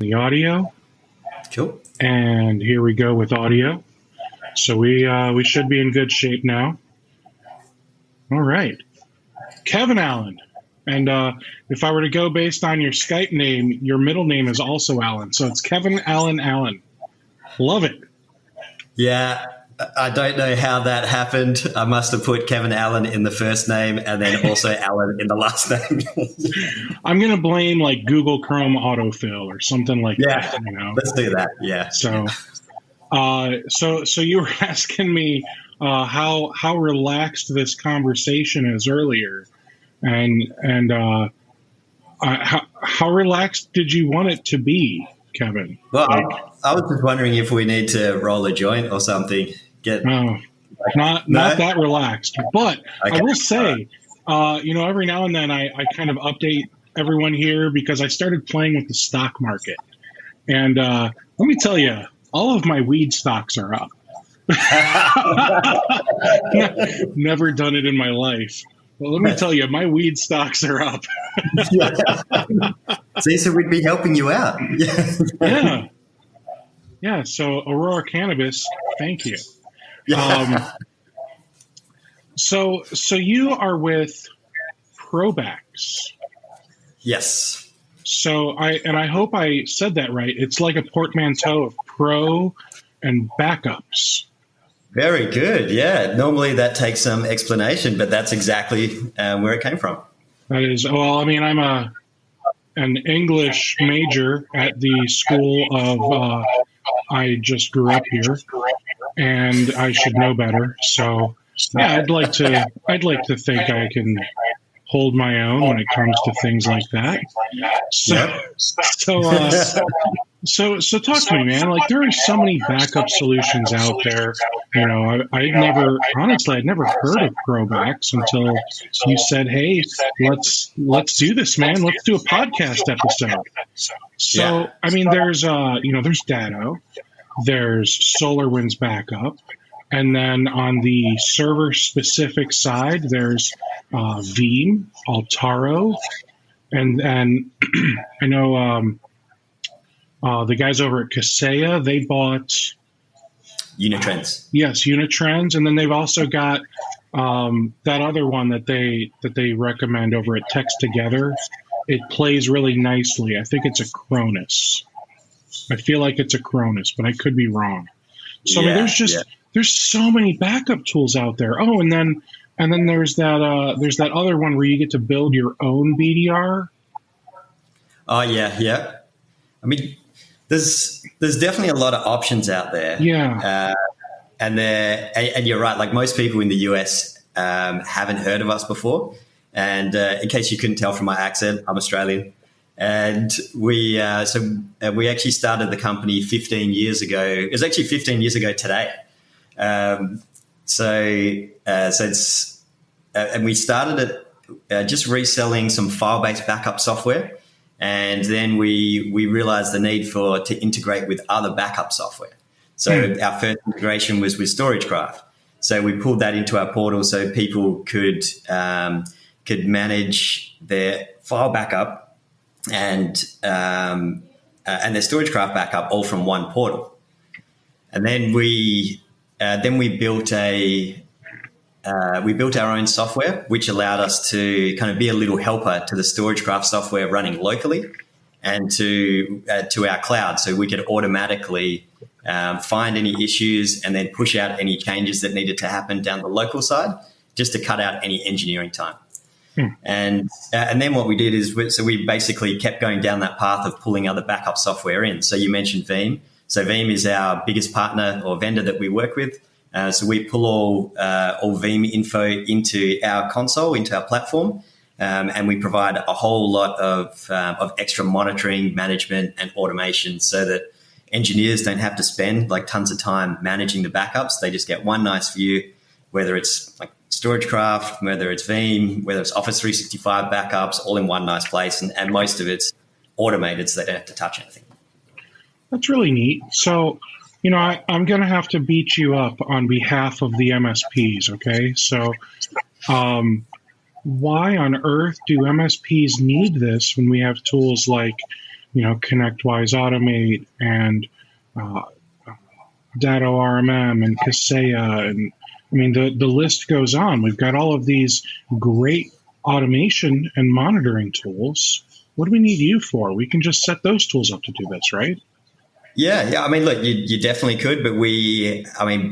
the audio. Cool. And here we go with audio. So we should be in good shape now. All right. Kevin Allan. And if I were to go based on your Skype name, your middle name is also Allan. So it's Kevin Allan Allan. Love it. Yeah, I don't know how that happened. I must have put Kevin Allan in the first name and then also Allan in the last name. I'm going to blame like Google Chrome autofill or something like that. Let's do that. Yeah. So you were asking me how relaxed this conversation is earlier, and how relaxed did you want it to be, Kevin? Well, I was just wondering if we need to roll a joint or something. Not that relaxed, but okay. I will say, every now and then I kind of update everyone here because I started playing with the stock market, and let me tell you, all of my weed stocks are up. Never done it in my life. Well, let me tell you, my weed stocks are up. See, so we'd be helping you out. Yeah. So Aurora Cannabis, thank you. So you are with Probax. Yes. So I hope I said that right. It's like a portmanteau of pro and backups. Very good. Yeah. Normally that takes some explanation, but that's exactly where it came from. That is, well, I mean, I'm an English major at the school of, I just grew up here and I should know better. So yeah, I'd like to think I can hold my own when it comes to things like that. So talk to me, man. Like, there are so many backup solutions out there. I'd never heard of Probax until you said, "Hey, let's do this, man. Let's do a podcast episode." So, I mean, there's Datto, there's SolarWinds Backup, and then on the server specific side, there's Veeam, Altaro, and I know. The guys over at Kaseya, they bought Unitrends. Yes, Unitrends, and then they've also got that other one that they recommend over at Text Together. It plays really nicely. I think it's a Cronus. I feel like it's a Cronus, but I could be wrong. So there's so many backup tools out there. Oh, and then there's that other one where you get to build your own BDR. Oh yeah. I mean, there's definitely a lot of options out there. Yeah. And you're right. Like, most people in the US haven't heard of us before. And in case you couldn't tell from my accent, I'm Australian. And we actually started the company 15 years ago. It was actually 15 years ago today. And we started it just reselling some file-based backup software. And then we realized the need to integrate with other backup software. So our first integration was with StorageCraft. So we pulled that into our portal so people could manage their file backup and their StorageCraft backup all from one portal. And then we built our own software, which allowed us to kind of be a little helper to the StorageCraft software running locally and to our cloud, so we could automatically find any issues and then push out any changes that needed to happen down the local side, just to cut out any engineering time. And then what we did is we basically kept going down that path of pulling other backup software in. So you mentioned Veeam. So Veeam is our biggest partner or vendor that we work with. So we pull all Veeam info into our console, into our platform, and we provide a whole lot of extra monitoring, management, and automation so that engineers don't have to spend like tons of time managing the backups. They just get one nice view, whether it's like StorageCraft, whether it's Veeam, whether it's Office 365 backups, all in one nice place, and most of it's automated so they don't have to touch anything. That's really neat. So, I'm going to have to beat you up on behalf of the MSPs, okay? So why on earth do MSPs need this when we have tools like ConnectWise Automate and Datto RMM and Kaseya, and I mean the list goes on. We've got all of these great automation and monitoring tools. What do we need you for? We can just set those tools up to do this, right? Yeah. I mean, look, you definitely could, but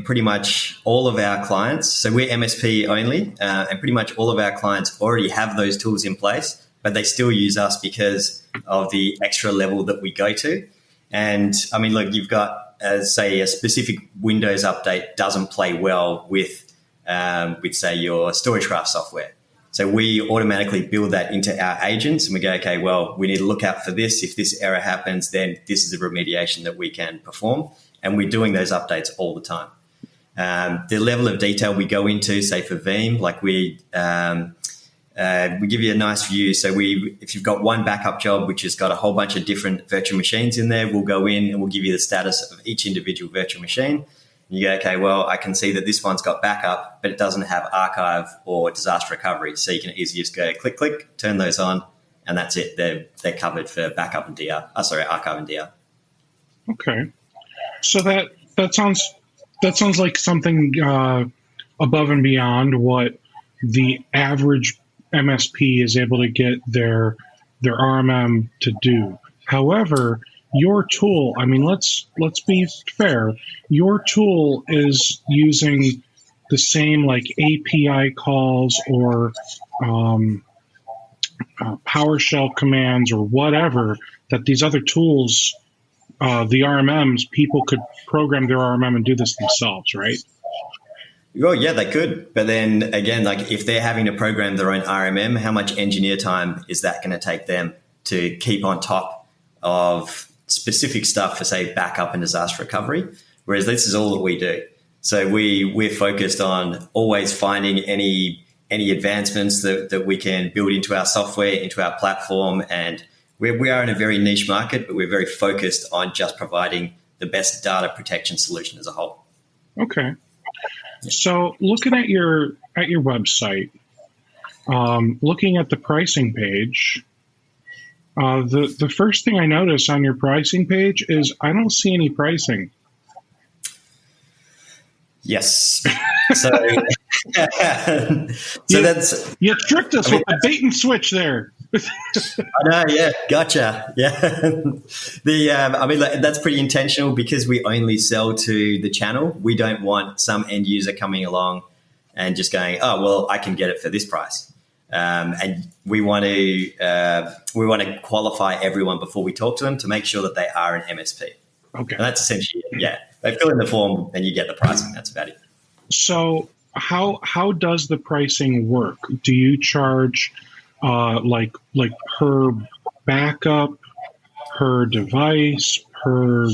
pretty much all of our clients, so we're MSP only, and pretty much all of our clients already have those tools in place, but they still use us because of the extra level that we go to. And I mean, look, you've got, say, a specific Windows update doesn't play well with say, your StorageCraft software. So we automatically build that into our agents and we go, okay, well, we need to look out for this. If this error happens, then this is a remediation that we can perform. And we're doing those updates all the time. The level of detail we go into, say for Veeam, like we give you a nice view. So if you've got one backup job, which has got a whole bunch of different virtual machines in there, we'll go in and we'll give you the status of each individual virtual machine. You go, okay, well, I can see that this one's got backup, but it doesn't have archive or disaster recovery. So you can easily just go click, click, turn those on, and that's it. They're covered for backup and archive and DR. Okay. So that sounds like something above and beyond what the average MSP is able to get their RMM to do. However, your tool, I mean, let's be fair. Your tool is using the same like API calls or PowerShell commands or whatever that these other tools, the RMMs, people could program their RMM and do this themselves, right? Well, yeah, they could. But then again, like if they're having to program their own RMM, how much engineer time is that going to take them to keep on top of specific stuff for, say, backup and disaster recovery? Whereas this is all that we do. So we're focused on always finding any advancements that we can build into our software, into our platform. And we are in a very niche market, but we're very focused on just providing the best data protection solution as a whole. Okay. So looking at your website, looking at the pricing page, the first thing I notice on your pricing page is I don't see any pricing. Yes. So that's... You tricked us with the bait and switch there. I know, yeah, gotcha. Yeah. That's pretty intentional because we only sell to the channel. We don't want some end user coming along and just going, oh, well, I can get it for this price. And we want to qualify everyone before we talk to them to make sure that they are an MSP. Okay. And that's essentially it. Yeah. They fill in the form and you get the pricing. That's about it. So how does the pricing work? Do you charge like per backup, per device, per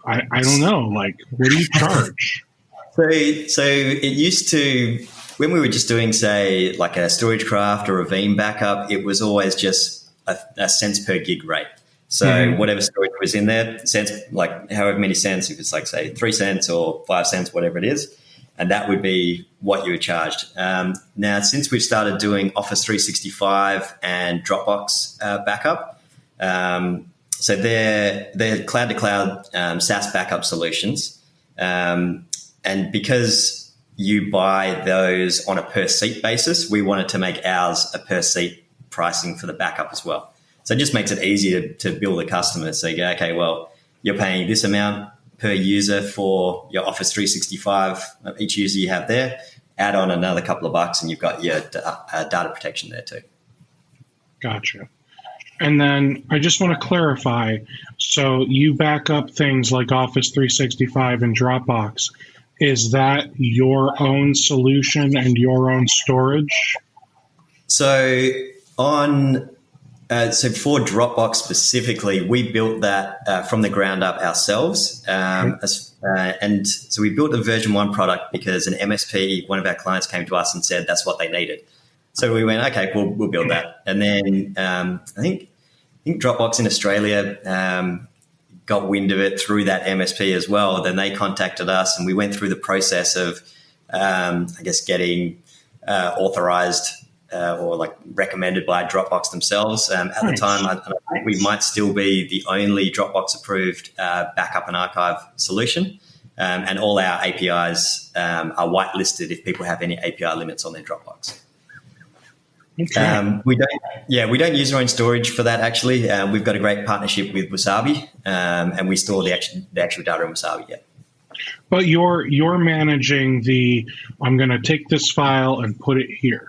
I don't know, like what do you charge? So it used to, when we were just doing, say, like a StorageCraft or a Veeam backup, it was always just a cents per gig rate. So whatever storage was in there, cents, like however many cents, if it's like, say, 3 cents or 5 cents, whatever it is, and that would be what you were charged. Now, since we've started doing Office 365 and Dropbox backup, so they're cloud-to-cloud SaaS backup solutions, and because you buy those on a per-seat basis, we wanted to make ours a per-seat pricing for the backup as well. So it just makes it easier to bill the customer. So you go, okay, well, you're paying this amount per user for your Office 365, each user you have there, add on another couple of bucks and you've got your data protection there too. Gotcha. And then I just want to clarify, so you back up things like Office 365 and Dropbox. Is that your own solution and your own storage? So for Dropbox specifically, we built that from the ground up ourselves. And so we built a version 1 product because an MSP, one of our clients, came to us and said that's what they needed. So we went, okay, we'll build that. And then I think Dropbox in Australia got wind of it through that MSP as well. Then they contacted us and we went through the process of, getting authorized or like recommended by Dropbox themselves. At the time, I think we might still be the only Dropbox approved backup and archive solution. And all our APIs are whitelisted if people have any API limits on their Dropbox. Okay. We don't use our own storage for that. Actually, we've got a great partnership with Wasabi, and we store the actual data in Wasabi. Yeah. But you're managing I'm going to take this file and put it here.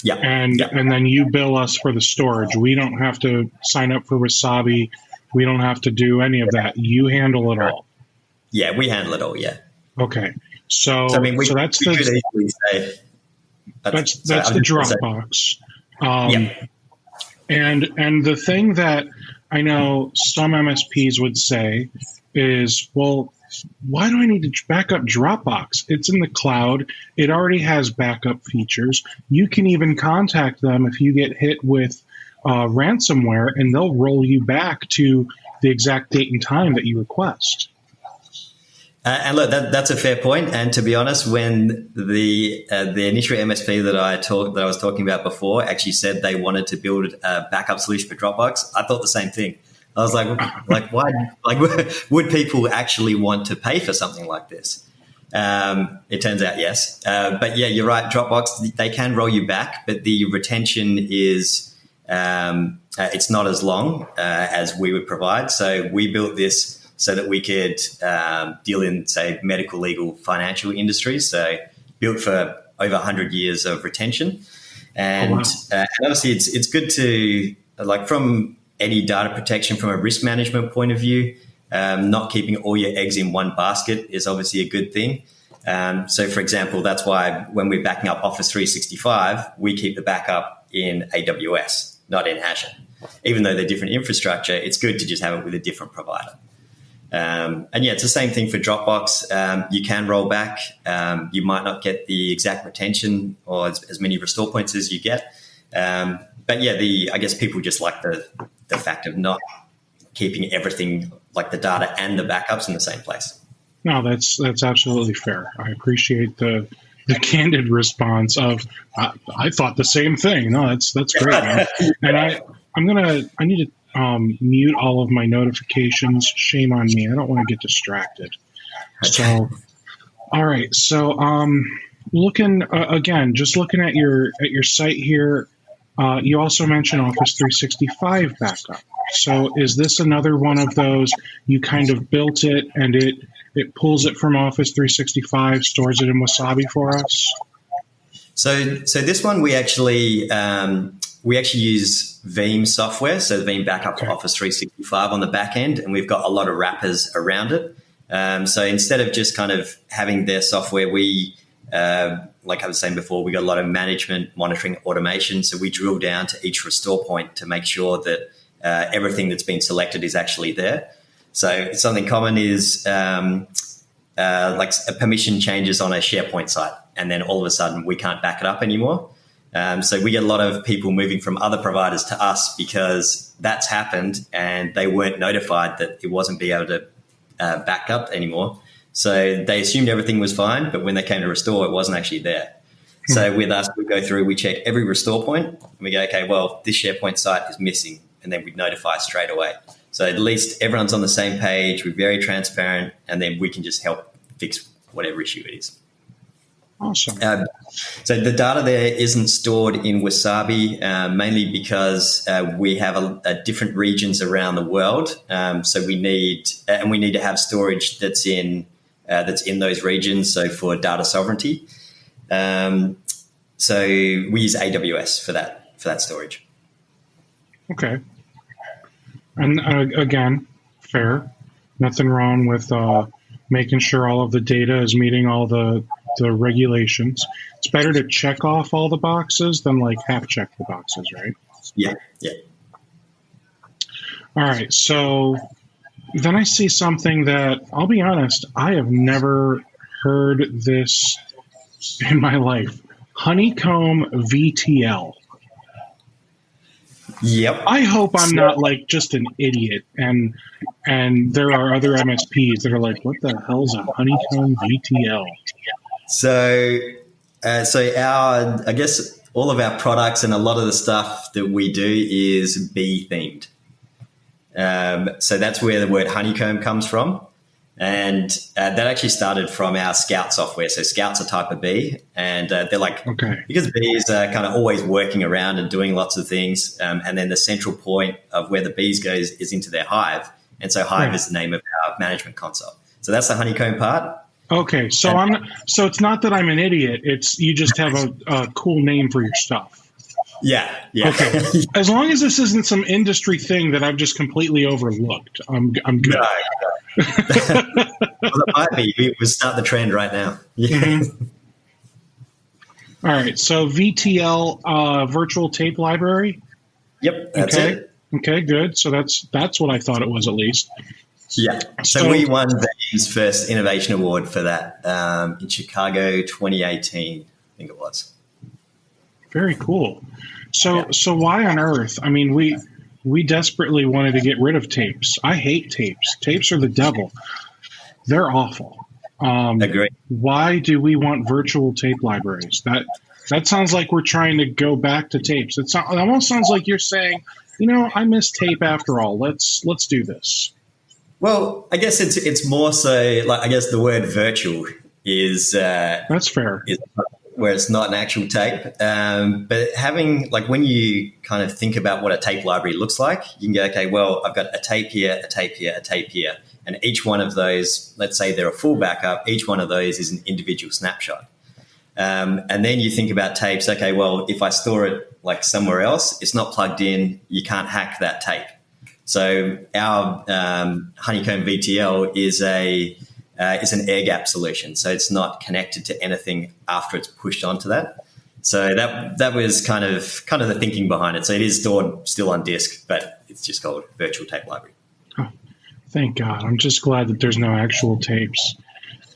Yeah. And then you bill us for the storage. We don't have to sign up for Wasabi. We don't have to do any of that. You handle it all. Yeah, we handle it all. Yeah. Okay. So that's the Dropbox. And the thing that I know some MSPs would say is, well, why do I need to back up Dropbox? It's in the cloud. It already has backup features. You can even contact them if you get hit with ransomware, and they'll roll you back to the exact date and time that you request. And look, that's a fair point. And to be honest, when the initial MSP that I was talking about before actually said they wanted to build a backup solution for Dropbox, I thought the same thing. I was like, why? Like, would people actually want to pay for something like this? It turns out yes. But yeah, you're right. Dropbox, they can roll you back, but the retention is it's not as long as we would provide. So we built this so that we could deal in, say, medical, legal, financial industries. So built for over 100 years of retention. And, and obviously it's good to, like, from any data protection from a risk management point of view, not keeping all your eggs in one basket is obviously a good thing. So, for example, that's why when we're backing up Office 365, we keep the backup in AWS, not in Azure. Even though they're different infrastructure, it's good to just have it with a different provider. And yeah, it's the same thing for Dropbox. You can roll back. You might not get the exact retention or as many restore points as you get. But yeah, I guess people just like the fact of not keeping everything, like the data and the backups, in the same place. No, that's absolutely fair. I appreciate the candid response of I thought the same thing. No, that's great, man. And I need to mute all of my notifications. Shame on me. I don't want to get distracted. So, all right. So, looking at your site here, you also mentioned Office 365 backup. So, is this another one of those? You kind of built it, and it pulls it from Office 365, stores it in Wasabi for us. So this one we actually use Veeam software, so Veeam backup for Office 365 on the back end, and we've got a lot of wrappers around it. So instead of just kind of having their software, we, like I was saying before, we got a lot of management, monitoring, automation. So we drill down to each restore point to make sure that everything that's been selected is actually there. So something common is like a permission changes on a SharePoint site, and then all of a sudden we can't back it up anymore. So we get a lot of people moving from other providers to us because that's happened and they weren't notified that it wasn't being able to back up anymore. So they assumed everything was fine, but when they came to restore, it wasn't actually there. So with us, we go through, we check every restore point, and we go, okay, well, this SharePoint site is missing, and then we notify straight away. So at least everyone's on the same page, we're very transparent, and then we can just help fix whatever issue it is. Awesome. So the data there isn't stored in Wasabi, mainly because we have different regions around the world. So we need to have storage that's in those regions. So for data sovereignty, so we use AWS for that storage. Okay. And again, fair. Nothing wrong with making sure all of the data is meeting all the regulations. It's better to check off all the boxes than like half check the boxes, right? Yeah. All right. So then I see something that, I'll be honest, I have never heard this in my life. Honeycomb VTL. Yep. I hope I'm not like just an idiot, and there are other MSPs that are like, what the hell's a Honeycomb VTL? So our, I guess all of our products and a lot of the stuff that we do is bee themed. So that's where the word honeycomb comes from. And that actually started from our Scout software. So Scout's a type of bee, and they're like, because bees are kind of always working around and doing lots of things. And then the central point of where the bees goes is into their hive. And so hive is the name of our management console. So that's the honeycomb part. Okay. So so it's not that I'm an idiot. It's you just have a cool name for your stuff. Yeah. Okay. As long as this isn't some industry thing that I've just completely overlooked, I'm good. No. Well, it might be. We'll start the trend right now. Yeah. Mm-hmm. All right. So VTL virtual tape library. Yep. That's it. Okay. Good. So that's what I thought it was at least. Yeah. So we won VM's first innovation award for that in Chicago 2018. I think it was. Very cool. So why on earth? I mean, we desperately wanted to get rid of tapes. I hate tapes. Tapes are the devil. They're awful. Agree. Why do we want virtual tape libraries? That sounds like we're trying to go back to tapes. It almost sounds like you're saying, I miss tape after all. Let's do this. Well, I guess it's more so like I guess the word virtual is that's fair. Where it's not an actual tape. But having, like, when you kind of think about what a tape library looks like, you can go, okay, well, I've got a tape here, a tape here, a tape here. And each one of those, let's say they're a full backup, each one of those is an individual snapshot. And then you think about tapes, okay, well, if I store it like somewhere else, it's not plugged in, you can't hack that tape. So our Honeycomb VTL is an air gap solution. So it's not connected to anything after it's pushed onto that. So that was kind of the thinking behind it. So it is stored still on disk, but it's just called Virtual Tape Library. Oh, thank God. I'm just glad that there's no actual tapes.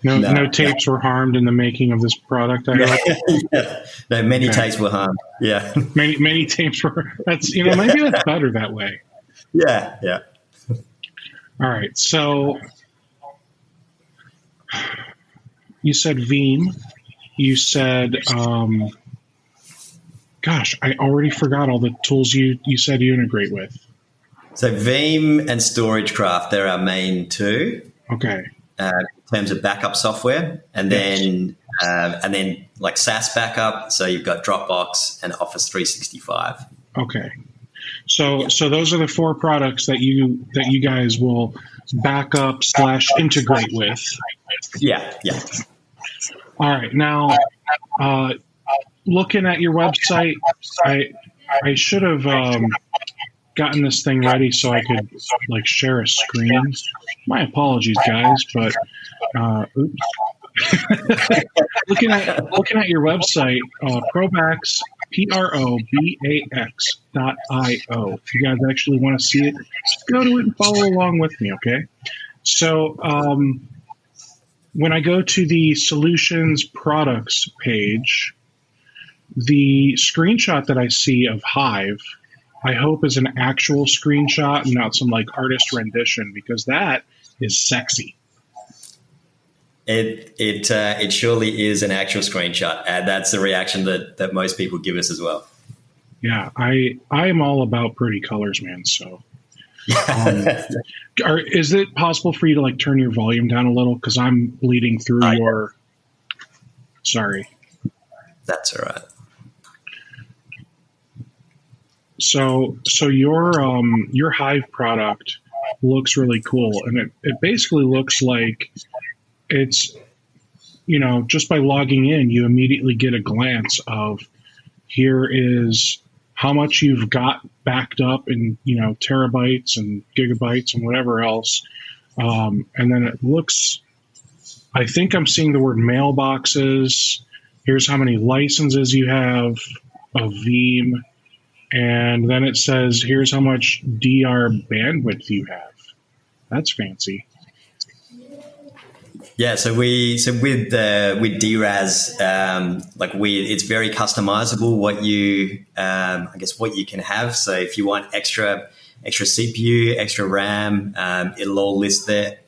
No tapes were harmed in the making of this product. No, many tapes were harmed. Yeah. Many tapes were. That's maybe that's better that way. Yeah. All right. So you said Veeam. You said, gosh, I already forgot all the tools you said you integrate with. So Veeam and StorageCraft, they're our main two. Okay. In terms of backup software, and then like SaaS backup. So you've got Dropbox and Office 365. Okay. So those are the four products that you guys will back up / integrate with. Yeah. All right. Now, looking at your website, I should have gotten this thing ready so I could share a screen. My apologies, guys, but oops. looking at your website, Probax, PROBAX.io. If you guys actually want to see it, just go to it and follow along with me, okay? So when I go to the Solutions Products page, the screenshot that I see of Hive, I hope is an actual screenshot and not some artist rendition, because that is sexy. It surely is an actual screenshot, and that's the reaction that most people give us as well. Yeah, I am all about pretty colors, man. So, is it possible for you to turn your volume down a little, because I'm bleeding through your? Sorry. That's all right. So your Hive product looks really cool, and it basically looks like it's, just by logging in, you immediately get a glance of here is how much you've got backed up in, terabytes and gigabytes and whatever else. And then it looks, I think I'm seeing the word mailboxes. Here's how many licenses you have of Veeam. And then it says, here's how much DR bandwidth you have. That's fancy. Yeah, so with DRAS, it's very customizable what you can have. So if you want extra CPU, extra RAM, it'll all list there.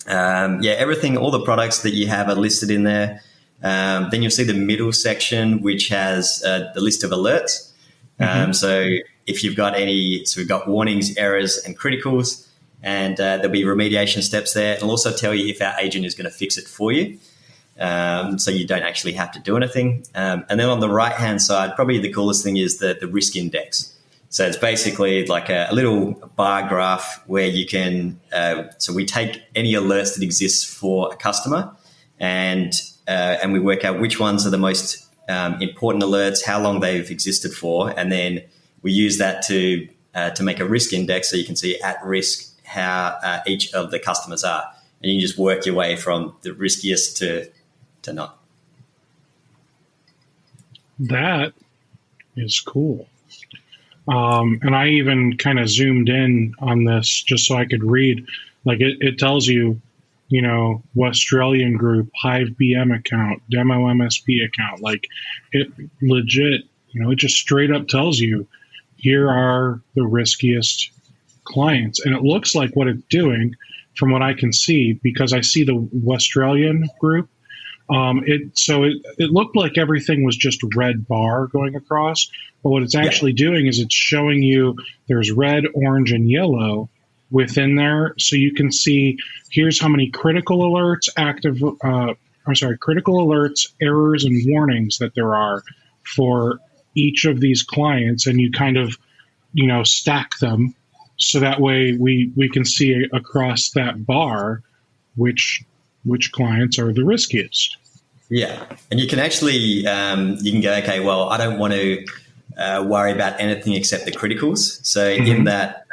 Everything, all the products that you have are listed in there. Then you'll see the middle section, which has the list of alerts. So if you've got we've got warnings, errors, and criticals, and there'll be remediation steps there. It'll also tell you if our agent is going to fix it for you. So you don't actually have to do anything. And then on the right-hand side, probably the coolest thing is the risk index. So it's basically like a little bar graph where you can so we take any alerts that exist for a customer and we work out which ones are the most important alerts, how long they've existed for, and then we use that to make a risk index so you can see at risk how each of the customers are. And you can just work your way from the riskiest to not. That is cool. And I even kind of zoomed in on this just so I could read. Like it tells you, Westralian Group, Hive BM account, Demo MSP account. Like it legit, it just straight up tells you, here are the riskiest clients. And it looks like what it's doing from what I can see, because I see the Westralian Group. It looked like everything was just red bar going across, but what it's actually doing is it's showing you there's red, orange, and yellow within there, so you can see here's how many critical alerts, critical alerts, errors, and warnings that there are for each of these clients, and you kind of stack them so that way we can see across that bar which clients are the riskiest. Yeah. And you can actually, you can go, okay, well, I don't want to worry about anything except the criticals. So in that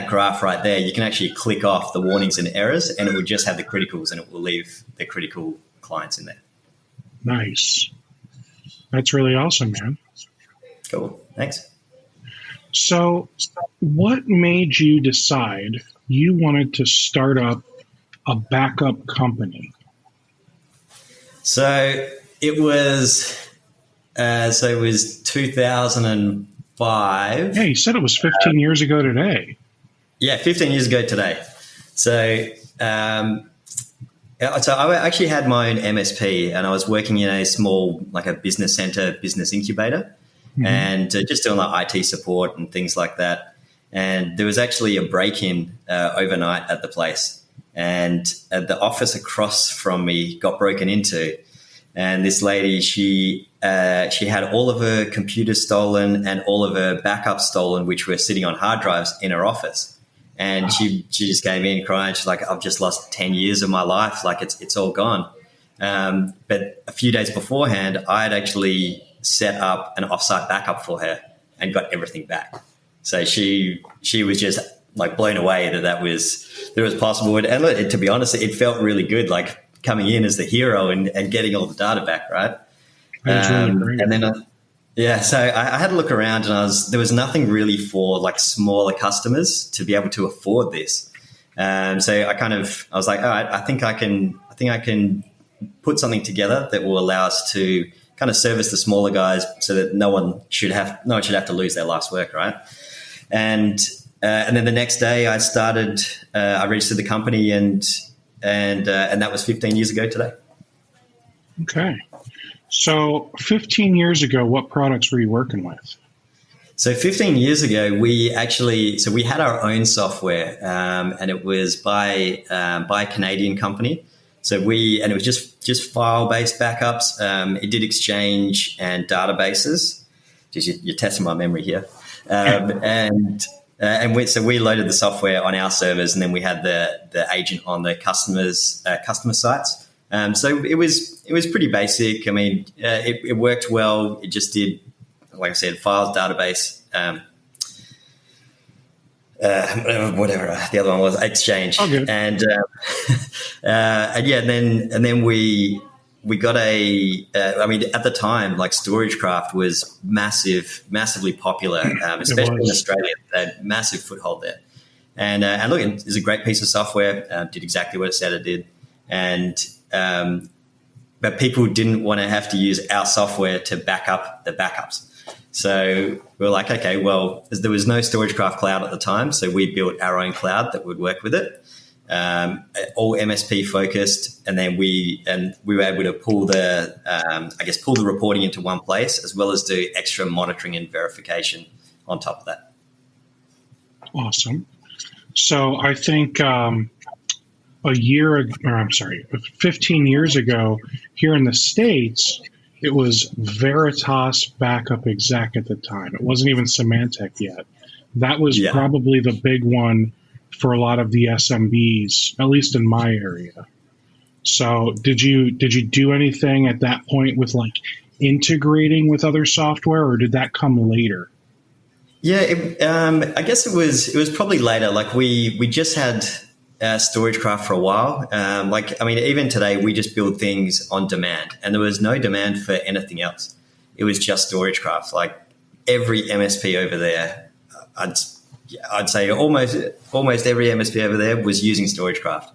graph right there, you can actually click off the warnings and errors, and it will just have the criticals, and it will leave the critical clients in there. Nice. That's really awesome, man. Cool. Thanks. So what made you decide you wanted to start up a backup company? So it was 2005. Yeah, you said it was 15 years ago today. Yeah, 15 years ago today. So I actually had my own MSP, and I was working in a small, like a business center, business incubator, and just doing like IT support and things like that. And there was actually a break-in overnight at the place. And the office across from me got broken into, and this lady, she had all of her computers stolen and all of her backups stolen, which were sitting on hard drives in her office. And she just came in crying. She's like, "I've just lost 10 years of my life. Like it's all gone." But a few days beforehand, I had actually set up an offsite backup for her and got everything back. So she was just like blown away that was possible. And to be honest, it felt really good, like coming in as the hero and getting all the data back, right? Really great. And then, so I had a look around, and there was nothing really for like smaller customers to be able to afford this. So I was like, all right, I think I can put something together that will allow us to kind of service the smaller guys, so that no one should have to lose their life's work, right? And then the next day I registered the company, and that was 15 years ago today. Okay. So 15 years ago, what products were you working with? So 15 years ago, we had our own software, and it was by a Canadian company. So it was just file-based backups. It did Exchange and databases. Jeez, you're testing my memory here. So we loaded the software on our servers, and then we had the agent on the customer sites. So it was pretty basic. I mean, it worked well. It just did, like I said, files, database, whatever the other one was, Exchange. Okay. And then we got at the time, like StorageCraft was massively popular, especially in Australia. They had massive foothold there. And look, it's a great piece of software, did exactly what it said it did. But people didn't want to have to use our software to back up the backups. So we were like, okay, well, there was no StorageCraft cloud at the time, so we built our own cloud that would work with it. all MSP focused, and then we were able to pull the reporting into one place, as well as do extra monitoring and verification on top of that. Awesome. So I think 15 years ago, here in the States, it was Veritas Backup Exec at the time. It wasn't even Symantec yet. That was probably the big one for a lot of the SMBs, at least in my area. So did you do anything at that point with like integrating with other software, or did that come later? Yeah, I guess it was probably later. Like we just had StorageCraft for a while. Even today, we just build things on demand, and there was no demand for anything else. It was just StorageCraft. Like every MSP over there, I'd say almost every MSP over there was using StorageCraft.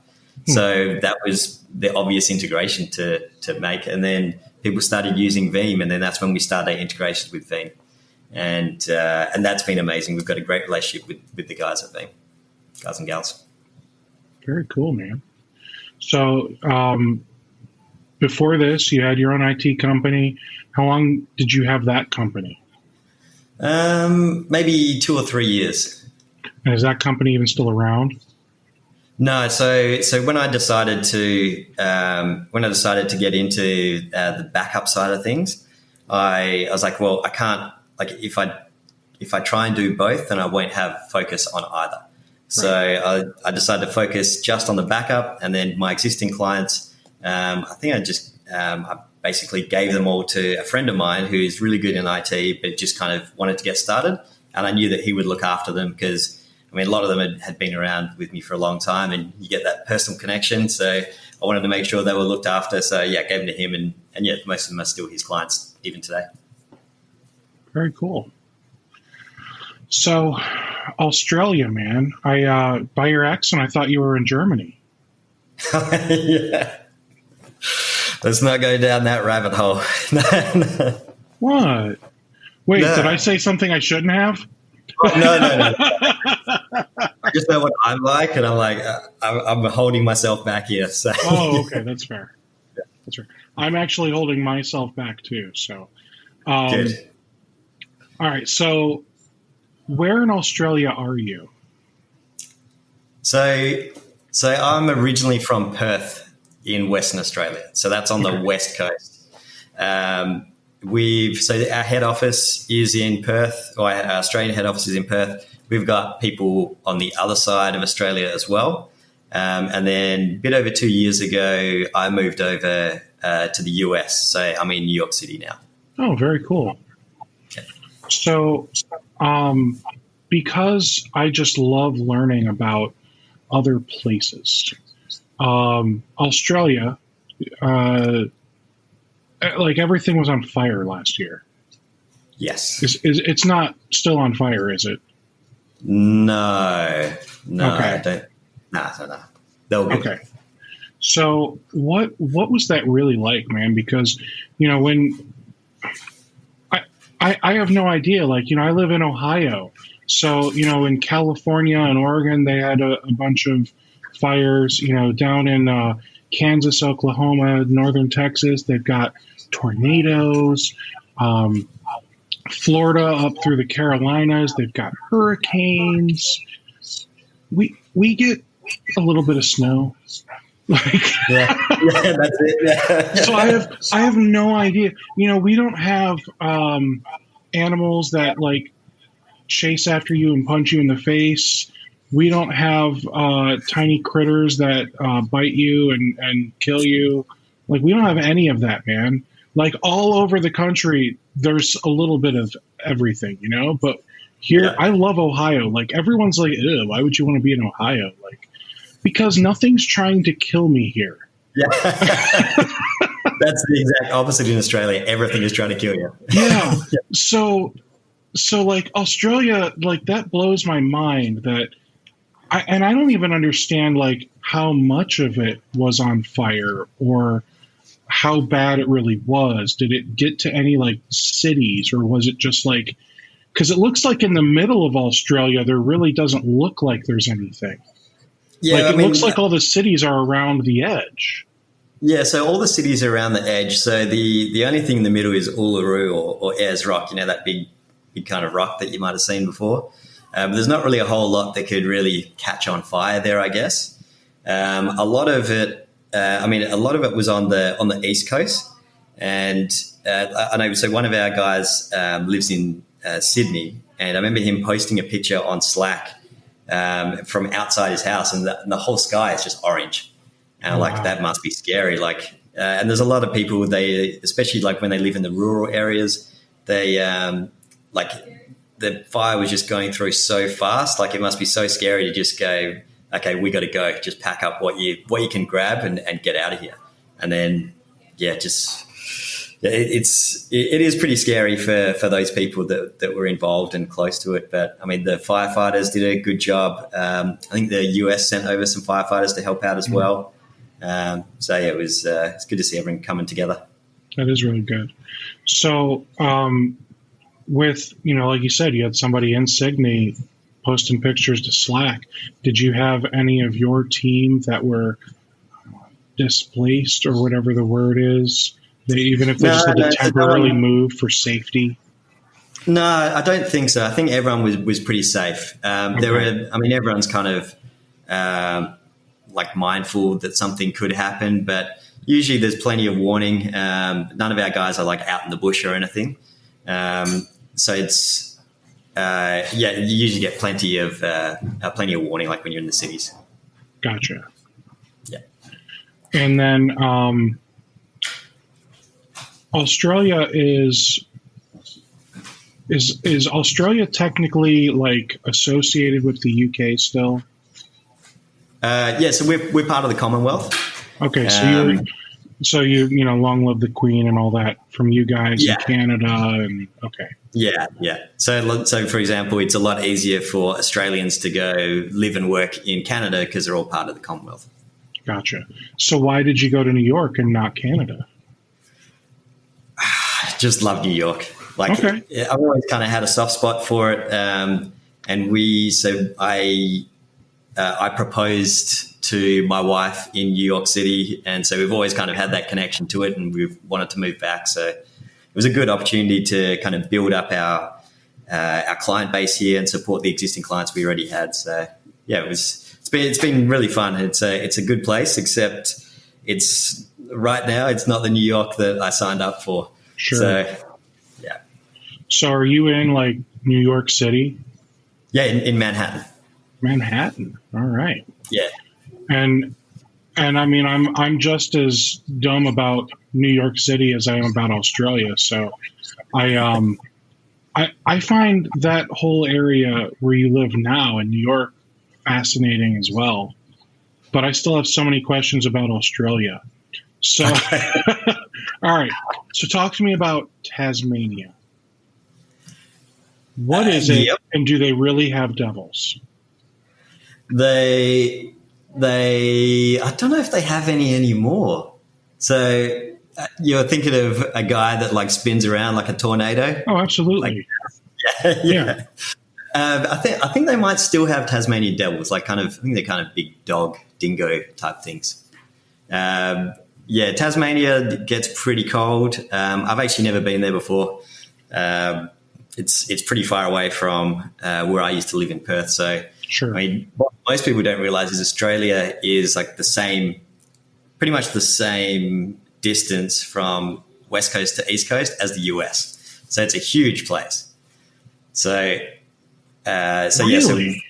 So that was the obvious integration to make. And then people started using Veeam, and then that's when we started our integrations with Veeam. And that's been amazing. We've got a great relationship with the guys at Veeam, guys and gals. Very cool, man. So before this, you had your own IT company. How long did you have that company? Maybe 2 or 3 years. And is that company even still around? No. So when I decided to get into the backup side of things, I was like, well, I can't. Like if I try and do both, then I won't have focus on either. So I decided to focus just on the backup, and then my existing clients, I think I basically gave them all to a friend of mine who is really good in IT, but just kind of wanted to get started. And I knew that he would look after them because, a lot of them had been around with me for a long time, and you get that personal connection. So I wanted to make sure they were looked after. So I gave them to him, and most of them are still his clients even today. Very cool. So, Australia, man. By your accent, I thought you were in Germany. Yeah. Let's not go down that rabbit hole. No. What? Wait, did I say something I shouldn't have? No. I just know what I'm like, and I'm like, I'm holding myself back here. So. Oh, okay, that's fair. Yeah. That's fair. I'm actually holding myself back too. So, good. All right. So, where in Australia are you? So I'm originally from Perth in Western Australia. So that's on the west coast. Our head office is in Perth, or our Australian head office is in Perth. We've got people on the other side of Australia as well. And then a bit over 2 years ago, I moved over to the US. So I'm in New York City now. Oh, very cool. Okay. So because I just love learning about other places, Australia, like everything was on fire last year. Yes. It's not still on fire, is it? No. Okay. I don't. No. They'll be. Okay. So what was that really like, man? Because, when I have no idea. Like, I live in Ohio. So, in California and Oregon, they had a bunch of fires, down in Kansas, Oklahoma, northern Texas. They've got tornadoes. Florida up through the Carolinas, they've got hurricanes. We get a little bit of snow. Yeah, that's it. Yeah. So I have no idea. We don't have animals that like chase after you and punch you in the face. We don't have tiny critters that bite you and kill you. Like, we don't have any of that, man. Like, all over the country, there's a little bit of everything, But here, I love Ohio. Like, everyone's like, ew, why would you want to be in Ohio? Like, because nothing's trying to kill me here. Yeah. That's the exact opposite in Australia. Everything is trying to kill you. Yeah. So like, Australia, like, that blows my mind that I don't even understand, like, how much of it was on fire or how bad it really was. Did it get to any, like, cities, or was it just, like, because it looks like in the middle of Australia, there really doesn't look like there's anything. Like it looks like all the cities are around the edge. Yeah, so all the cities are around the edge. So the only thing in the middle is Uluru or Ayers Rock, that big kind of rock that you might have seen before. But there's not really a whole lot that could really catch on fire there, I guess. A lot of it was on the East Coast. And I know, so one of our guys lives in Sydney, and I remember him posting a picture on Slack from outside his house, and the whole sky is just orange. And wow. That must be scary. And there's a lot of people, especially when they live in the rural areas, the fire was just going through so fast. It must be so scary to just go, okay, we got to go. Just pack up what you can grab and get out of here. And then, it is pretty scary for those people that were involved and close to it. But I mean, the firefighters did a good job. I think the US sent over some firefighters to help out as well. It's good to see everyone coming together. That is really good. So, with, like you said, you had somebody in Sydney posting pictures to Slack. Did you have any of your team that were displaced or whatever the word is? Even if they just had to temporarily move for safety? No, I don't think so. I think everyone was pretty safe. Okay. Everyone's kind of mindful that something could happen, but usually there's plenty of warning. None of our guys are out in the bush or anything. So it's, you usually get plenty of warning when you're in the cities. Gotcha. Yeah. And then, Australia is Australia technically associated with the UK still? So we're part of the Commonwealth. Okay, so you long live the Queen and all that from you guys in Canada and okay. Yeah. So for example, it's a lot easier for Australians to go live and work in Canada because they're all part of the Commonwealth. Gotcha. So why did you go to New York and not Canada? Just love New York. Okay. I've always kind of had a soft spot for it. And I proposed to my wife in New York City. And so we've always kind of had that connection to it, and we've wanted to move back. So it was a good opportunity to kind of build up our client base here and support the existing clients we already had. So it's been really fun. It's a good place, except right now it's not the New York that I signed up for. Sure. So, yeah. So are you in New York City? Yeah, in Manhattan. Manhattan. All right. Yeah. And I mean, I'm just as dumb about New York City as I am about Australia. So I find that whole area where you live now in New York fascinating as well. But I still have so many questions about Australia. So, all right. So talk to me about Tasmania. What is it, and do they really have devils? I don't know if they have any anymore. So you're thinking of a guy that spins around like a tornado? Oh, absolutely. Yeah. I think they might still have Tasmanian devils, I think they're kind of big dog, dingo type things. Tasmania gets pretty cold. I've actually never been there before. It's pretty far away from where I used to live in Perth. So, sure. I mean, what most people don't realize is Australia is pretty much the same distance from West Coast to East Coast as the US. So it's a huge place. So really?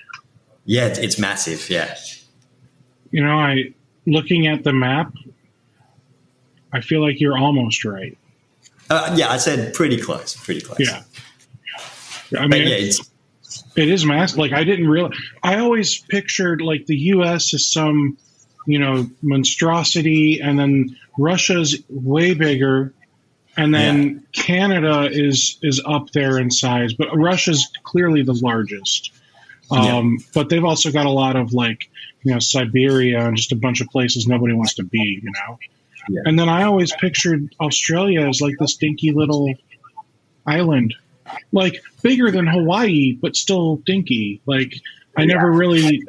It's massive. Yeah. Looking at the map, I feel like you're almost right. I said pretty close. Yeah. I mean, it is massive. I didn't realize. I always pictured the U.S. as some, monstrosity, and then Russia's way bigger, and then Canada is up there in size, but Russia's clearly the largest. But they've also got a lot of Siberia and just a bunch of places nobody wants to be, Yeah. And then I always pictured Australia as this dinky little island, bigger than Hawaii, but still dinky. I never really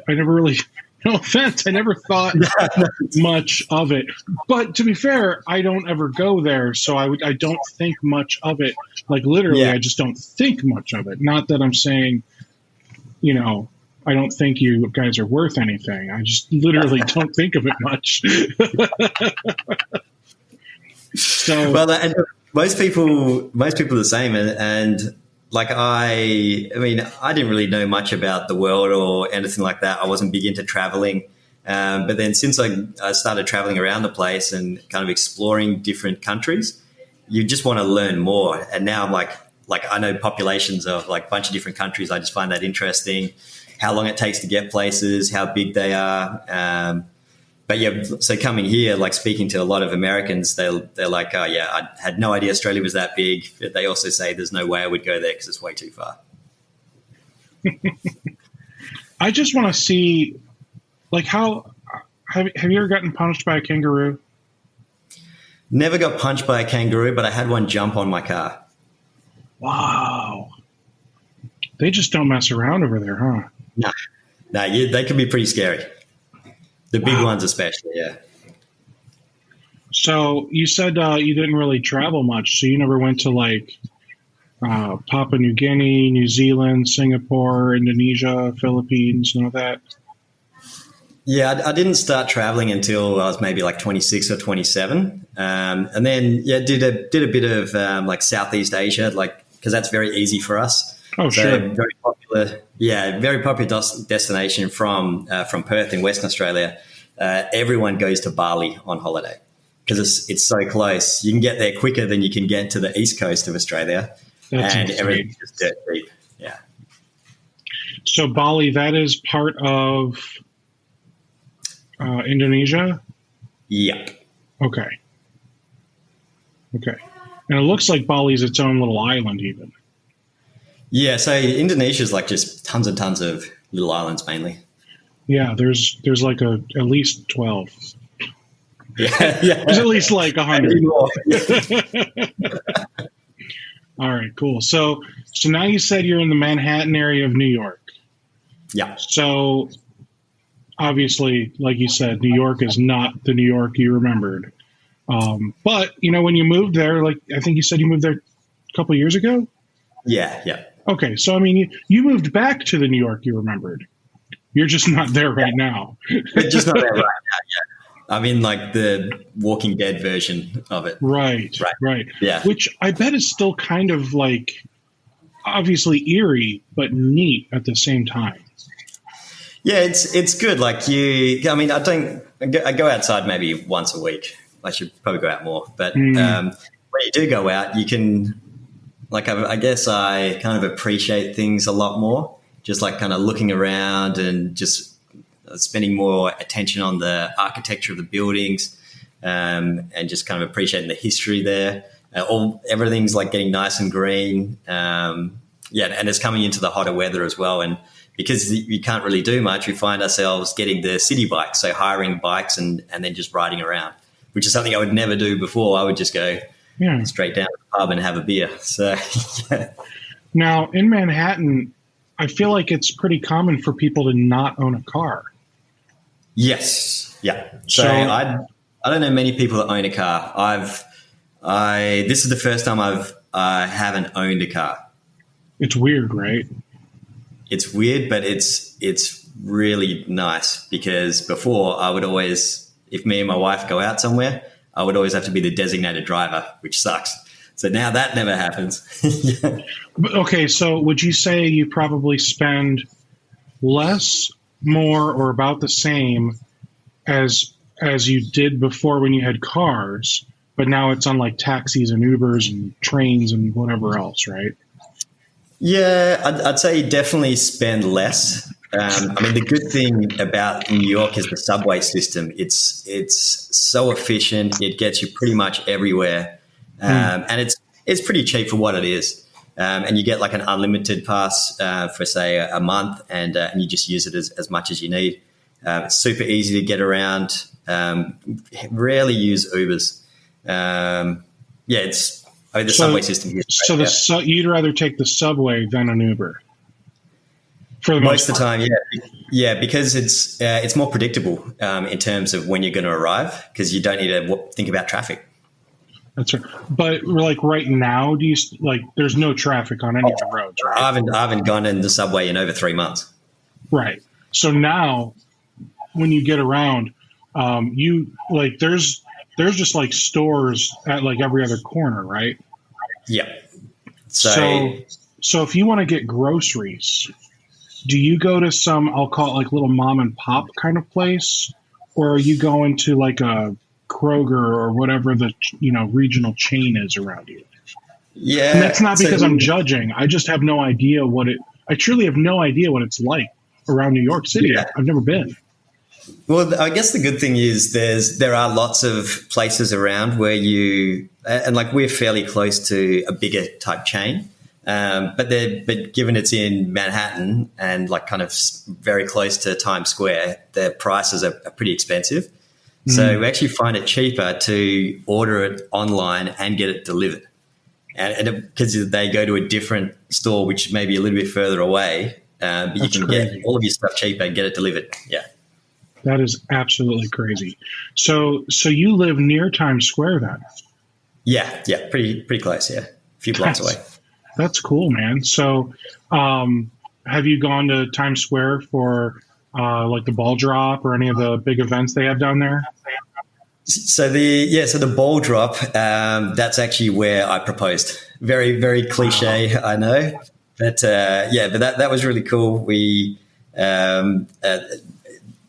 No offense, I never thought much of it. But to be fair, I don't ever go there, so I don't think much of it. Like literally, I just don't think much of it. Not that I'm saying, I don't think you guys are worth anything. I just literally don't think of it much. So, well, and most people are the same, and like I didn't really know much about the world or anything like that. I wasn't big into traveling, but then since I started traveling around the place and kind of exploring different countries, you just want to learn more. And now I'm like I know populations of like a bunch of different countries. I just find that interesting. How long it takes to get places, how big they are. But yeah, so coming here, like speaking to a lot of Americans, they're like, oh yeah, I had no idea Australia was that big. But they also say there's no way I would go there because it's way too far. I just want to see, like, how have you ever gotten punched by a kangaroo? Never got punched by a kangaroo, but I had one jump on my car. Wow. They just don't mess around over there, huh? No, they can be pretty scary. The big ones especially, yeah. So you said you didn't really travel much, so you never went to like Papua New Guinea, New Zealand, Singapore, Indonesia, Philippines, none of that? Yeah, I didn't start traveling until I was maybe like 26 or 27. And then, did a bit of like Southeast Asia, like because that's very easy for us. Oh, so sure. Very popular destination from Perth in Western Australia. Everyone goes to Bali on holiday because it's so close. You can get there quicker than you can get to the east coast of Australia. That's and insane. Everything's just dirt cheap. Yeah. So Bali, that is part of Indonesia? Yep. Okay. And it looks like Bali's its own little island even. Yeah, so Indonesia is like just tons and tons of little islands mainly. Yeah, there's like at least 12. Yeah. There's at least like 100. All right, cool. So now you said you're in the Manhattan area of New York. Yeah. So obviously, like you said, New York is not the New York you remembered. But when you moved there, like I think you said you moved there a couple of years ago. Yeah. Okay, so I mean, you moved back to the New York you remembered. You're just not there right now. Just not there right now. Yeah, I'm in like the Walking Dead version of it. Right. Yeah, which I bet is still kind of like obviously eerie, but neat at the same time. Yeah, it's good. Like I go outside maybe once a week. I should probably go out more, but when you do go out, you can. Like, I guess I kind of appreciate things a lot more, just like kind of looking around and just spending more attention on the architecture of the buildings and just kind of appreciating the history there. Everything's like getting nice and green. And it's coming into the hotter weather as well. And because you can't really do much, we find ourselves getting the city bikes, so hiring bikes and then just riding around, which is something I would never do before. I would just go straight down to the pub and have a beer. So, yeah. Now, in Manhattan, I feel like it's pretty common for people to not own a car. Yes. Yeah. So I don't know many people that own a car. This is the first time I haven't owned a car. It's weird, right? It's weird, but it's really nice because before I would always, if me and my wife go out somewhere, I would always have to be the designated driver, which sucks. So now that never happens. Yeah. Okay, so would you say you probably spend less, more, or about the same as you did before when you had cars, but now it's on like taxis and Ubers and trains and whatever else, right? Yeah, I'd say you definitely spend less. The good thing about New York is the subway system. It's so efficient. It gets you pretty much everywhere. And it's pretty cheap for what it is. And you get like an unlimited pass for, say, a month, and you just use it as much as you need. It's super easy to get around. Rarely use Ubers. The subway system here. So you'd rather take the subway than an Uber? For the most of the time, yeah, because it's more predictable in terms of when you're going to arrive, because you don't need to think about traffic. That's right. But like right now, there's no traffic on any of the roads, right? I haven't gone in the subway in over 3 months. Right. So now, when you get around, there's just like stores at like every other corner, right? Yeah. So if you want to get groceries, do you go to some, I'll call it like little mom and pop kind of place, or are you going to like a Kroger or whatever the regional chain is around you? Yeah. And that's not because I'm judging. I just have no idea I truly have no idea what it's like around New York City. Yeah. I've never been. Well, I guess the good thing is there are lots of places around where and like we're fairly close to a bigger type chain, but given it's in Manhattan and like kind of very close to Times Square, their prices are pretty expensive. Mm. So we actually find it cheaper to order it online and get it delivered, and because they go to a different store which may be a little bit further away, but you can get all of your stuff cheaper and get it delivered. Yeah. That is absolutely crazy. So you live near Times Square then? Yeah, pretty close. Yeah, a few blocks away. That's cool, man. So, have you gone to Times Square for like the ball drop or any of the big events they have down there? So the ball drop, that's actually where I proposed. Very, very cliche, wow. I know, but that was really cool. We.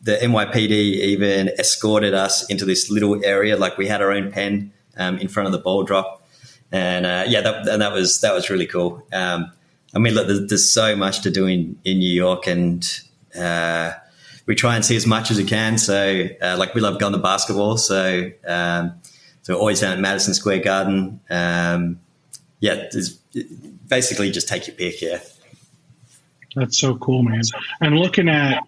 The NYPD even escorted us into this little area, like we had our own pen in front of the ball drop, and that was really cool. I mean, look, there's so much to do in New York, and we try and see as much as we can. So, like we love going to basketball, so always down at Madison Square Garden. Basically just take your pick. Yeah, that's so cool, man. And looking at.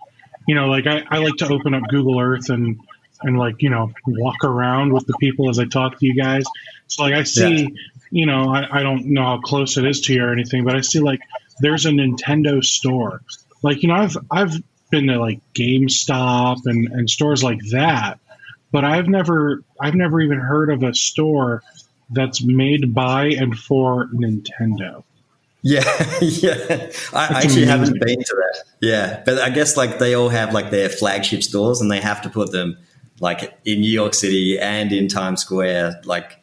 Like I like to open up Google Earth and walk around with the people as I talk to you guys. So like I see, I don't know how close it is to you or anything, but I see like there's a Nintendo store. Like, I've been to like GameStop and stores like that, but I've never even heard of a store that's made by and for Nintendo. Yeah. I actually haven't been to that. Yeah, but I guess like they all have like their flagship stores, and they have to put them like in New York City and in Times Square, like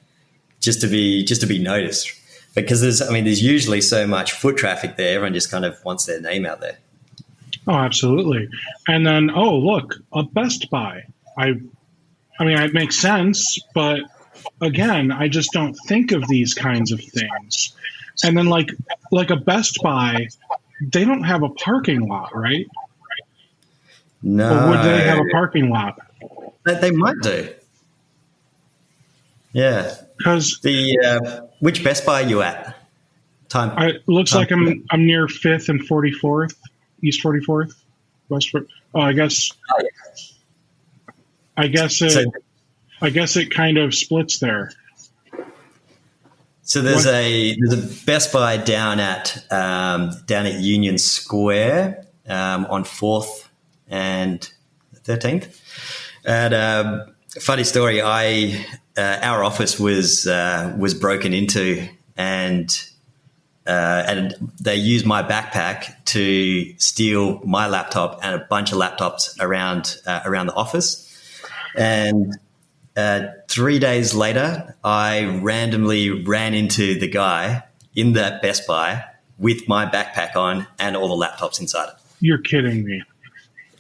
just to be noticed. Because there's usually so much foot traffic there, everyone just kind of wants their name out there. Oh, absolutely. And then look, a Best Buy. I mean, it makes sense, but again, I just don't think of these kinds of things. And then like a Best Buy, they don't have a parking lot, right? No. Or would they have a parking lot? They might do. Yeah. Because which Best Buy are you at? It looks like I'm near 5th and 44th, East 44th, West. Oh, I guess. Oh, yeah. I guess it kind of splits there. So there's a Best Buy down at Union Square on 4th and 13th. And funny story, our office was broken into, and they used my backpack to steal my laptop and a bunch of laptops around the office. And 3 days later, I randomly ran into the guy in that Best Buy with my backpack on and all the laptops inside it. You're kidding me.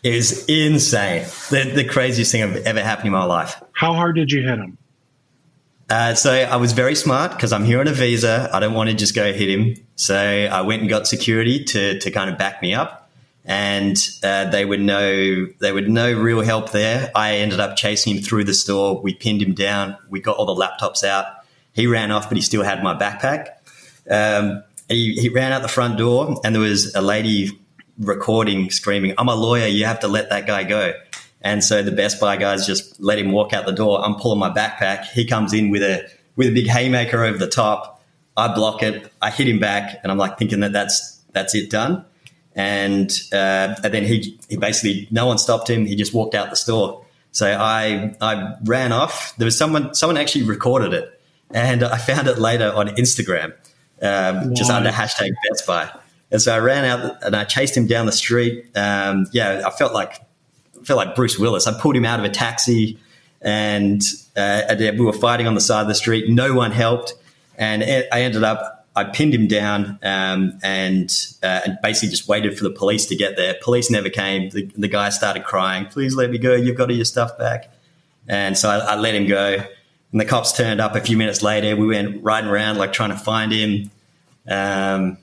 It was insane. The craziest thing I've ever happened in my life. How hard did you hit him? So I was very smart because I'm here on a visa. I don't want to just go hit him. So I went and got security to kind of back me up. And they were no real help there. I ended up chasing him through the store. We pinned him down. We got all the laptops out. He ran off, but he still had my backpack. He ran out the front door, and there was a lady recording, screaming, "I'm a lawyer. You have to let that guy go." And so the Best Buy guys just let him walk out the door. I'm pulling my backpack. He comes in with a big haymaker over the top. I block it. I hit him back, and I'm like thinking that's it done. And then he basically, no one stopped him. He just walked out the store. So I ran off. There was someone actually recorded it, and I found it later on Instagram, just under hashtag Best Buy. And so I ran out and I chased him down the street. I felt like Bruce Willis. I pulled him out of a taxi, and we were fighting on the side of the street. No one helped, and I pinned him down and basically just waited for the police to get there. Police never came. The guy started crying, "Please let me go. You've got all your stuff back." And so I let him go. And the cops turned up a few minutes later. We went riding around like trying to find him. And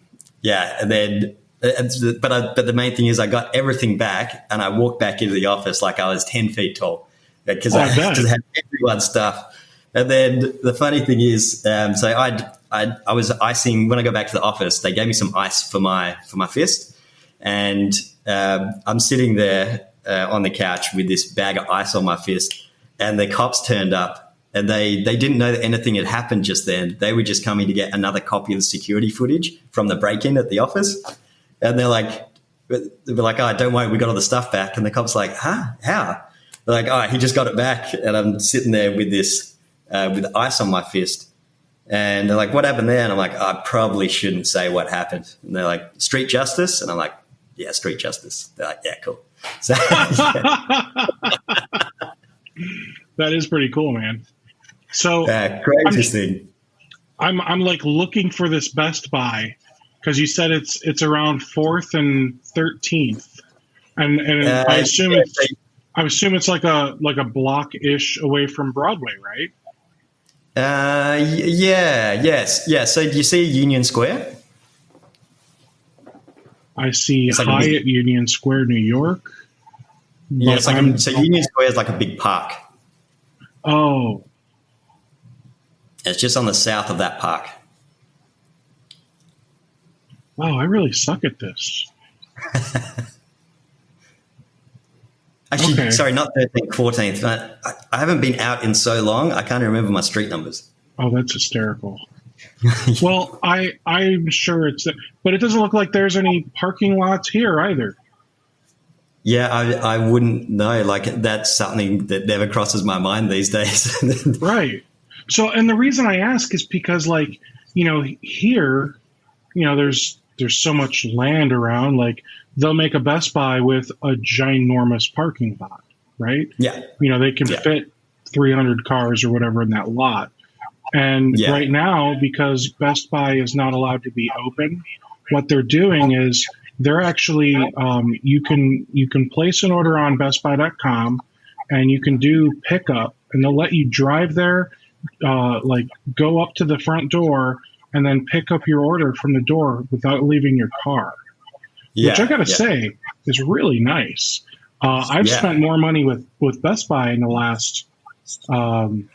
then, but the main thing is I got everything back, and I walked back into the office like I was 10 feet tall because I just had everyone's stuff. And then the funny thing is, so I was icing when I got back to the office. They gave me some ice for my fist, and I'm sitting there on the couch with this bag of ice on my fist, and the cops turned up, and they didn't know that anything had happened just then. They were just coming to get another copy of the security footage from the break-in at the office, and they were like, "Oh, don't worry, we got all the stuff back." And the cops were like, "Huh? How?" They're like, "Oh, he just got it back," and I'm sitting there with this with ice on my fist. And they're like, "What happened there?" And I'm like, "I probably shouldn't say what happened." And they're like, "Street justice?" And I'm like, "Yeah, street justice." They're like, "Yeah, cool." So, That is pretty cool, man. So craziest thing. I'm like looking for this Best Buy because you said it's around 4th and 13th, and I assume it's like a block-ish away from Broadway, right? Yes. So do you see Union Square? I see Hyatt Union Square, New York. Yeah, it's like so Union Square is like a big park. Oh. It's just on the south of that park. Wow, I really suck at this. Actually, okay. Sorry, not 13th, 14th. I haven't been out in so long, I can't remember my street numbers. Oh, that's hysterical. Well, I'm sure but it doesn't look like there's any parking lots here either. Yeah, I wouldn't know. Like, that's something that never crosses my mind these days. Right. So, and the reason I ask is because, like, here, there's so much land around, like, they'll make a Best Buy with a ginormous parking lot, right? Yeah. They can fit 300 cars or whatever in that lot. And right now, because Best Buy is not allowed to be open, what they're doing is they're actually, you can place an order on bestbuy.com and you can do pickup, and they'll let you drive there, like go up to the front door and then pick up your order from the door without leaving your car. Which I got to say is really nice. I've spent more money with Best Buy in the last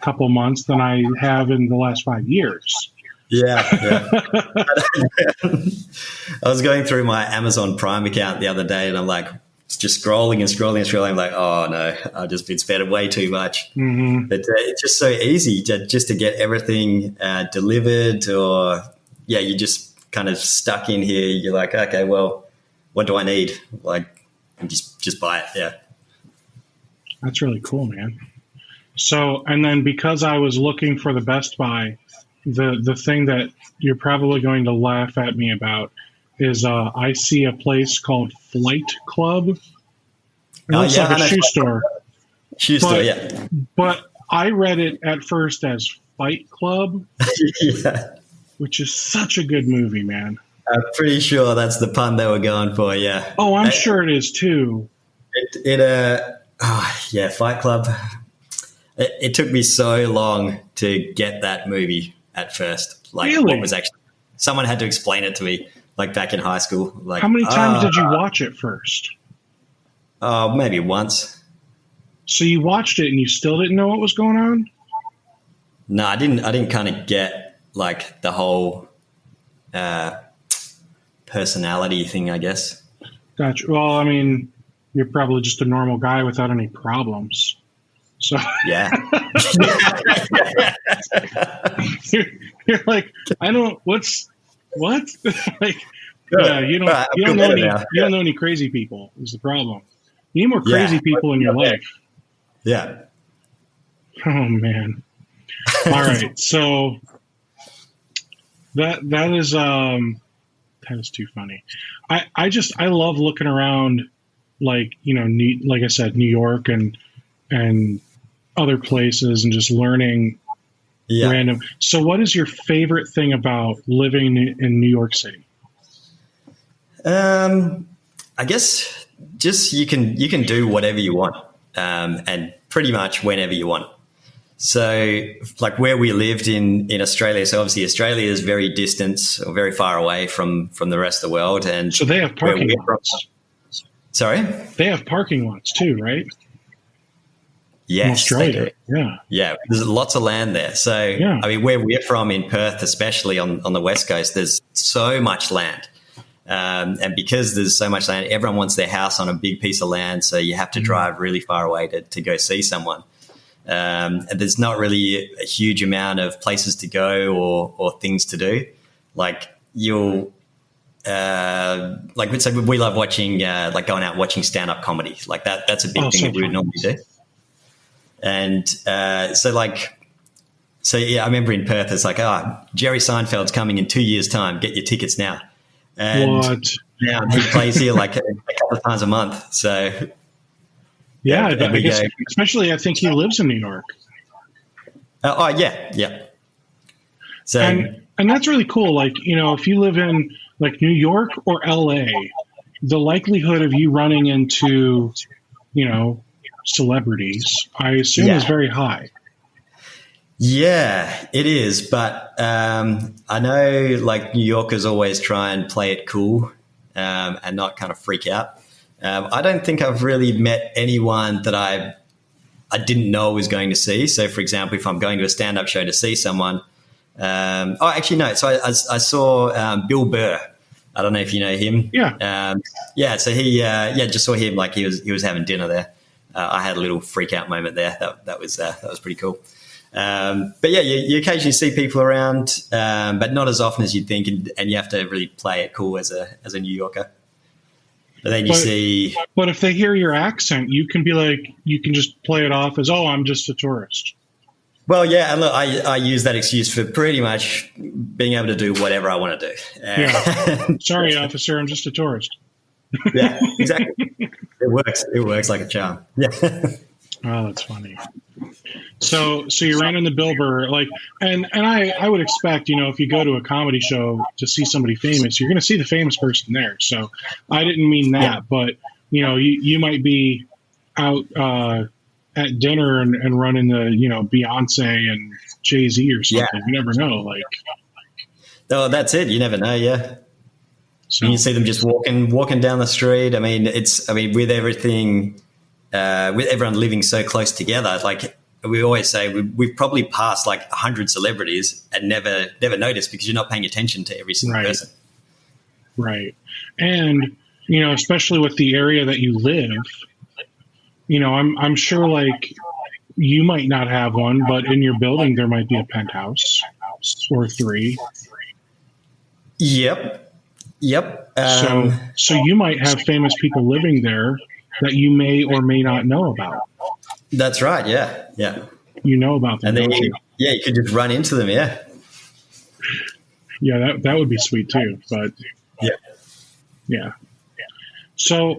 couple months than I have in the last 5 years. Yeah. I was going through my Amazon Prime account the other day, and I'm like, just scrolling. I'm like, oh no, I've just been spending way too much. Mm-hmm. But it's just so easy to get everything delivered, or you're just kind of stuck in here. You're like, okay, well, what do I need? Like, and just buy it. Yeah. That's really cool, man. So, and then because I was looking for the Best Buy, the thing that you're probably going to laugh at me about is I see a place called Flight Club. It looks like a shoe store. Shoe store, yeah. But I read it at first as Fight Club, which is such a good movie, man. I'm pretty sure that's the pun they were going for, yeah. Oh, I'm sure it is too. Fight Club. It took me so long to get that movie at first. Like, really? What was actually, someone had to explain it to me, like back in high school. Like, how many times did you watch it first? Maybe once. So you watched it and you still didn't know what was going on? No, I didn't kind of get like the whole personality thing, I guess. Gotcha. Well, I mean, you're probably just a normal guy without any problems. So yeah. you're like, I don't, what? Like, Yeah, you don't know any crazy people is the problem. You need more crazy people in your life. Yeah. Oh man. All right. So that is too funny. I love looking around, like, like I said, New York and other places, and just learning random. So what is your favorite thing about living in New York City? I guess just you can do whatever you want, and pretty much whenever you want. So like where we lived in Australia, so obviously Australia is very distant or very far away from the rest of the world. And so they have parking lots. Sorry? They have parking lots too, right? Yes, in Australia. They do. Yeah. Yeah, there's lots of land there. So, I mean, where we're from in Perth, especially on the West Coast, there's so much land. And because there's so much land, everyone wants their house on a big piece of land. So you have to drive really far away to go see someone. And there's not really a huge amount of places to go or things to do. Like so we love watching, like going out and watching stand-up comedy. Like that's a big thing that we would normally do. And so I remember in Perth, it's like, Jerry Seinfeld's coming in 2 years' time. Get your tickets now. And what? Now he plays here like a couple of times a month. So yeah, I guess, especially I think he lives in New York. Yeah. So and that's really cool. Like, if you live in like New York or LA, the likelihood of you running into, celebrities, I assume is very high. Yeah, it is. But I know like New Yorkers always try and play it cool and not kind of freak out. I don't think I've really met anyone that I didn't know I was going to see. So, for example, if I'm going to a stand-up show to see someone, actually no. So I saw Bill Burr. I don't know if you know him. Yeah. So he, just saw him like he was having dinner there. I had a little freak out moment there. That was pretty cool. But yeah, you occasionally see people around, but not as often as you'd think, and you have to really play it cool as a New Yorker. But then you see. But if they hear your accent, you can be like, you can just play it off as, I'm just a tourist. Well, yeah, and look, I use that excuse for pretty much being able to do whatever I want to do. Yeah. Sorry, officer, I'm just a tourist. Yeah, exactly. It works. It works like a charm. Yeah. Oh, that's funny. So you ran into Bill Burr, and I would expect, if you go to a comedy show to see somebody famous, you're going to see the famous person there. So I didn't mean that, but you might be out at dinner and run into Beyonce and Jay-Z or something. You never know. Oh, that's it. You never know. Yeah. So you see them just walking down the street. I mean, with everything. With everyone living so close together, like we always say, we've probably passed like 100 celebrities and never noticed because you're not paying attention to every single person. Right. And, especially with the area that you live, I'm sure like you might not have one, but in your building, there might be a penthouse or 3. Yep. So you might have famous people living there that you may or may not know about. That's right. Yeah. You know about them. And then you could just run into them. Yeah. Yeah. That would be sweet too. But yeah. So,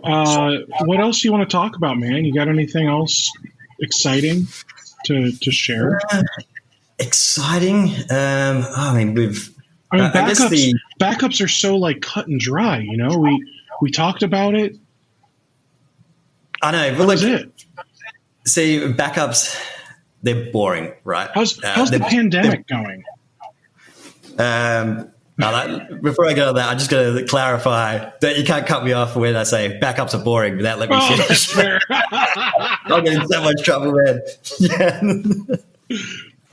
what else do you want to talk about, man? You got anything else exciting to share? Exciting. Backups are so like cut and dry. We talked about it. I know. But that's it. See, backups, they're boring, right? How's the pandemic going? Before I go to that, I just got to clarify that you can't cut me off when I say backups are boring without letting me finish. That's fair. I'll get in so much trouble, man. Yeah.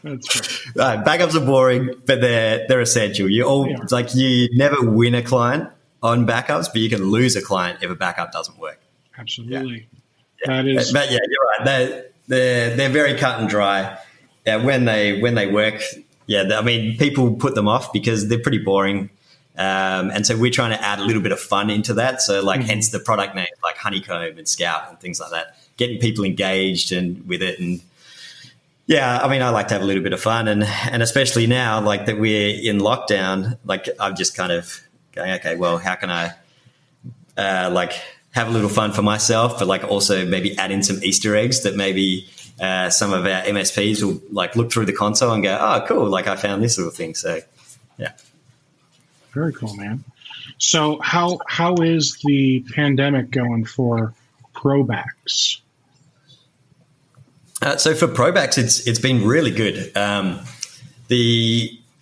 That's fair. Right, backups are boring, but they're essential. It's like you never win a client on backups, but you can lose a client if a backup doesn't work. Absolutely. Yeah. That is. But yeah, you're right. They're very cut and dry. When they work, I mean, people put them off because they're pretty boring. And so we're trying to add a little bit of fun into that. So hence the product names like Honeycomb and Scout and things like that, getting people engaged and with it. And yeah, I mean, I like to have a little bit of fun, and especially now, like that we're in lockdown, like I'm just kind of going, okay, well, how can I have a little fun for myself, but like also maybe add in some Easter eggs that maybe some of our MSPs will like look through the console and go, oh, cool, like I found this little thing. So yeah. Very cool, man. So how is the pandemic going for ProBacks? So for ProBacks, it's been really good. And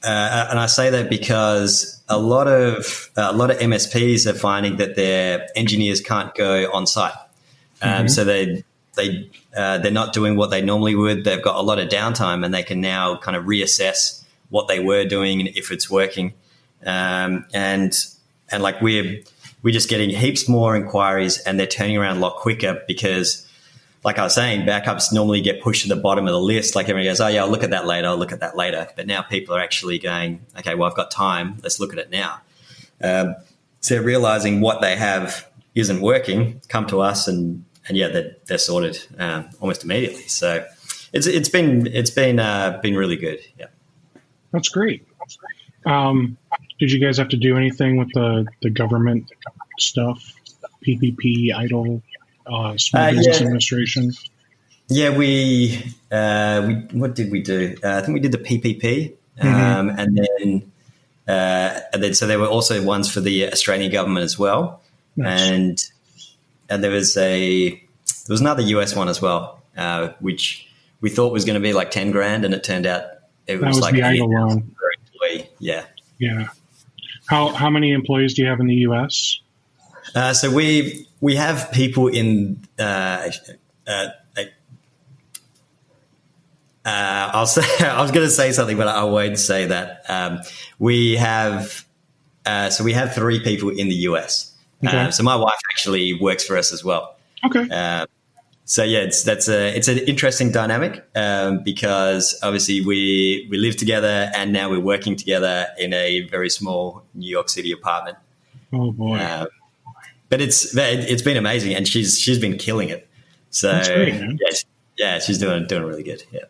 I say that because a lot of MSPs are finding that their engineers can't go on site, so they're not doing what they normally would. They've got a lot of downtime, and they can now kind of reassess what they were doing and if it's working. And like we're just getting heaps more inquiries, and they're turning around a lot quicker because, like I was saying, backups normally get pushed to the bottom of the list. Like everyone goes, oh yeah, I'll look at that later. But now people are actually going, okay, well, I've got time. Let's look at it now. So they're realizing what they have isn't working, come to us, and yeah, they're sorted almost immediately. So it's been really good. Yeah, that's great. Did you guys have to do anything with the government stuff, PPP, idle? Small Business Administration. Yeah, we what did we do? I think we did the PPP, and then so there were also ones for the Australian government as well, nice. and there was another US one as well, which we thought was going to be like $10,000, and it turned out it was like the idle one. Yeah. How many employees do you have in the US? So we have people in. I was going to say something, but I won't say that. We have 3 people in the US. Okay. So my wife actually works for us as well. Okay. So yeah, it's an interesting dynamic because obviously we live together, and now we're working together in a very small New York City apartment. Oh boy. But it's been amazing, and she's been killing it. So that's great, man. Yeah, she's doing really good. Yeah.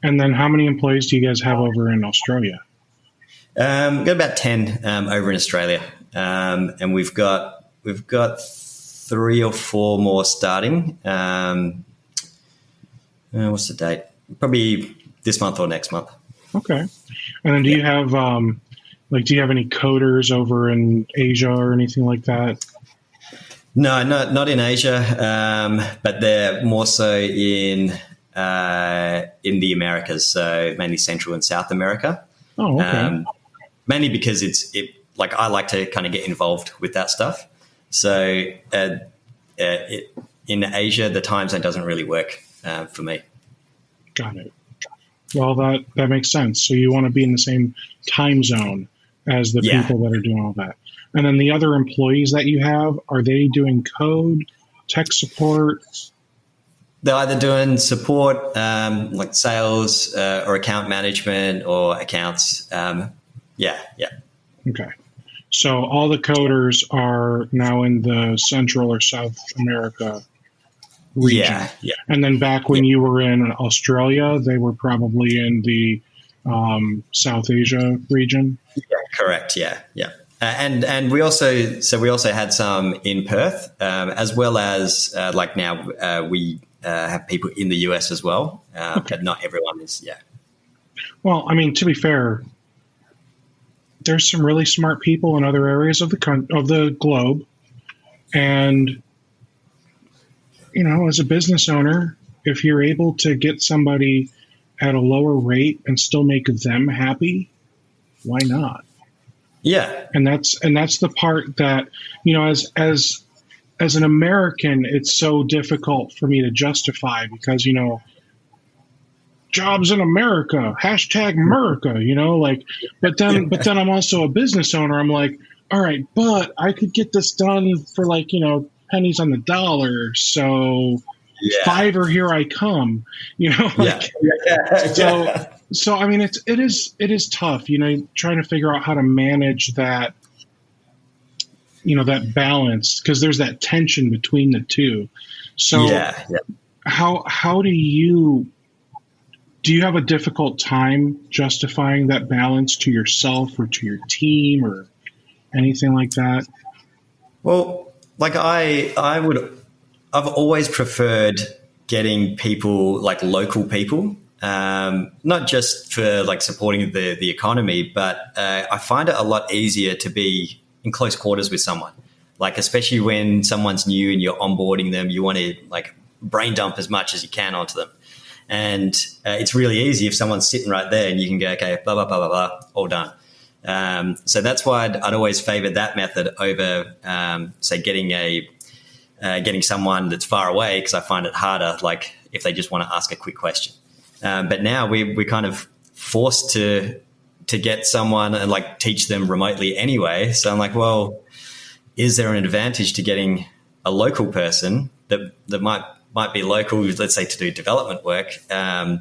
And then, how many employees do you guys have over in Australia? Got about 10 over in Australia, and we've got 3 or 4 more starting. What's the date? Probably this month or next month. Okay. And then, do you have any coders over in Asia or anything like that? No, not in Asia, but they're more so in the Americas, so mainly Central and South America. Oh, okay. Mainly because I like to kind of get involved with that stuff. So in Asia, the time zone doesn't really work for me. Got it. Well, that makes sense. So you want to be in the same time zone as the people that are doing all that. And then the other employees that you have, are they doing code, tech support? They're either doing support, like sales or account management or accounts. Yeah. Okay. So all the coders are now in the Central or South America region. Yeah. And then back when you were in Australia, they were probably in the South Asia region. Yeah, correct. Yeah. And we also had some in Perth, as well as like now we have people in the US as well, but not everyone is. Yeah. Well, I mean, to be fair, there's some really smart people in other areas of the globe, and as a business owner, if you're able to get somebody at a lower rate and still make them happy, why not? Yeah. And that's the part that, as an American, it's so difficult for me to justify because, jobs in America, #America, but then I'm also a business owner. I'm like, all right, but I could get this done for pennies on the dollar. So Fiverr, here I come, So I mean, it is tough, trying to figure out how to manage that, that balance, because there's that tension between the two. So how do you have a difficult time justifying that balance to yourself or to your team or anything like that? Well, like I've always preferred getting people, like local people, not just for like supporting the economy, but I find it a lot easier to be in close quarters with someone. Like, especially when someone's new and you're onboarding them, you want to like brain dump as much as you can onto them. And it's really easy if someone's sitting right there and you can go, okay, blah, blah, blah, blah, blah, all done. So that's why I'd always favor that method over, say, getting someone that's far away, because I find it harder, like if they just want to ask a quick question. But now we're kind of forced to get someone and like teach them remotely anyway. So I'm like, well, is there an advantage to getting a local person that might be local, let's say, to do development work, but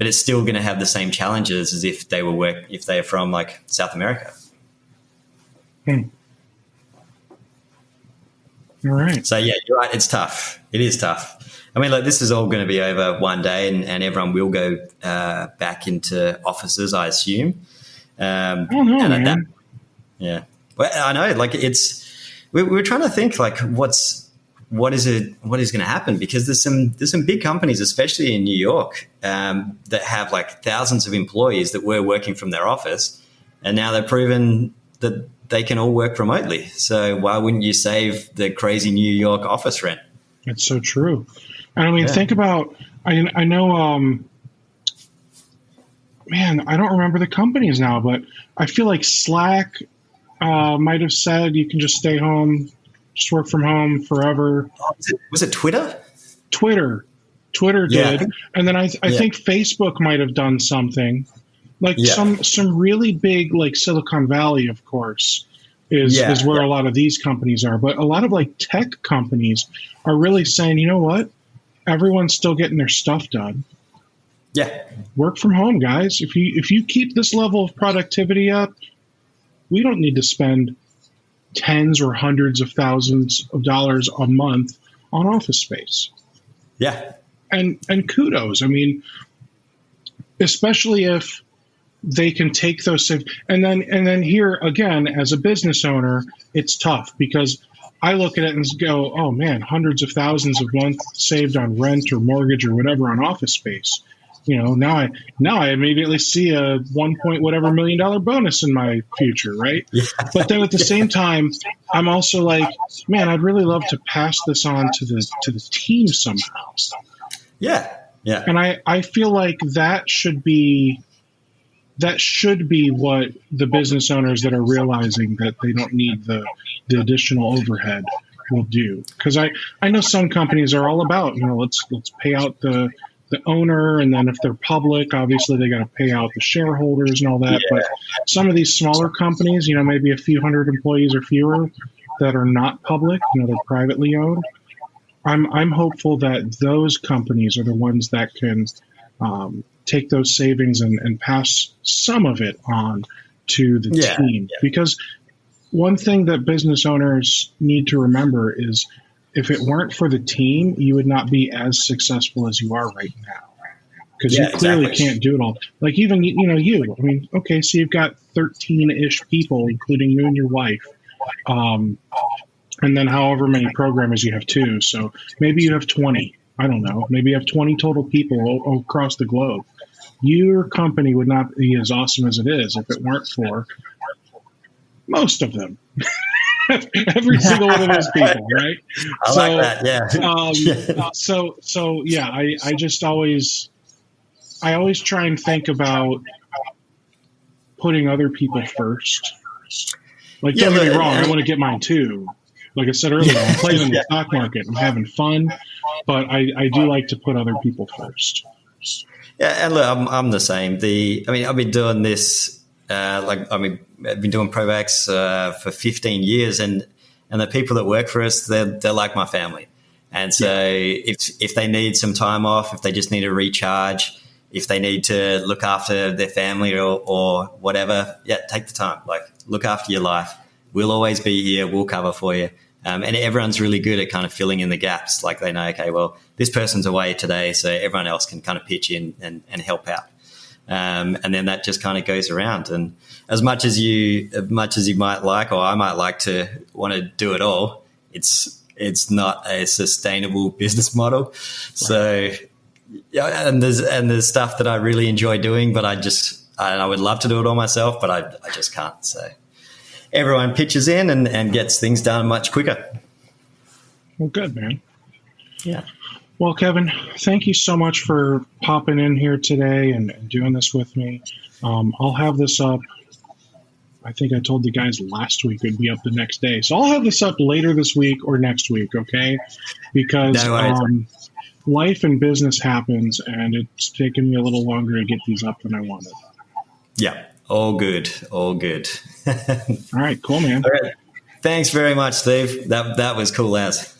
it's still going to have the same challenges as if they are from like South America. All right. So yeah, you're right. It's tough. It is tough. I mean, like, this is all going to be over one day, and everyone will go back into offices, I assume. I don't know, man. Yeah. Well, I know. Like, we're trying to think like what is going to happen, because there's some big companies, especially in New York, that have like thousands of employees that were working from their office, and now they've proven that they can all work remotely. So why wouldn't you save the crazy New York office rent? It's so true. And I mean, think about, I know, man, I don't remember the companies now, but I feel like Slack might have said you can just stay home, just work from home forever. Was it Twitter? Twitter did. And then I think Facebook might have done something. Like some really big, like Silicon Valley, of course, is where a lot of these companies are. But a lot of like tech companies are really saying, you know what? Everyone's still getting their stuff done. Yeah. Work from home, guys. If you keep this level of productivity up, we don't need to spend tens or hundreds of thousands of dollars a month on office space. Yeah. And kudos. I mean, especially if they can take those and then here again, as a business owner, it's tough, because I look at it and go, oh man, hundreds of thousands of months saved on rent or mortgage or whatever on office space. Now I immediately see a $1 million bonus in my future, right? Yeah. But then at the same time, I'm also like, man, I'd really love to pass this on to the team somehow. Yeah. Yeah. And I feel like that should be what the business owners that are realizing that they don't need the additional overhead will do. Because I know some companies are all about, let's pay out the owner, and then if they're public, obviously they got to pay out the shareholders and all that. Yeah. But some of these smaller companies, maybe a few hundred employees or fewer that are not public, they're privately owned. I'm hopeful that those companies are the ones that can take those savings and pass some of it on to the team. Yeah. Because one thing that business owners need to remember is, if it weren't for the team, you would not be as successful as you are right now, because you clearly can't do it all. Like even, you, I mean, okay, so you've got 13-ish people, including you and your wife, and then however many programmers you have too. So maybe you have 20. I don't know. Maybe you have 20 total people across the globe. Your company would not be as awesome as it is if it weren't for most of them. Every single one of those people, right? I like that, yeah. So yeah, I just always try and think about putting other people first. Like, don't get me wrong, I want to get mine too. Like I said earlier, I'm playing in the stock market. I'm having fun, but I do like to put other people first. Yeah, and look, I'm the same. I've been doing this. I've been doing Provax for 15 years, and the people that work for us, they're like my family. And so if they need some time off, if they just need to recharge, if they need to look after their family or whatever, take the time. Like, look after your life. We'll always be here. We'll cover for you. And everyone's really good at kind of filling in the gaps. Like, they know, okay, well, this person's away today, so everyone else can kind of pitch in and help out. And then that just kind of goes around. And as much as you might like, or I might like to want to do it all, it's not a sustainable business model. So, yeah, and there's stuff that I really enjoy doing, but I would love to do it all myself, but I just can't. So everyone pitches in and gets things done much quicker. Well, good, man. Yeah. Well, Kevin, thank you so much for popping in here today and doing this with me. I'll have this up. I think I told the guys last week it'd be up the next day. So I'll have this up later this week or next week, okay? Because life and business happens, and it's taken me a little longer to get these up than I wanted. Yeah, all good. All right, cool, man. All right. Thanks very much, Steve. That was cool as.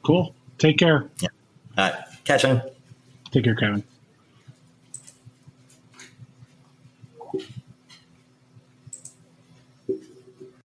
Cool. Take care. Yeah. All right. Catch you. Take care, Kevin.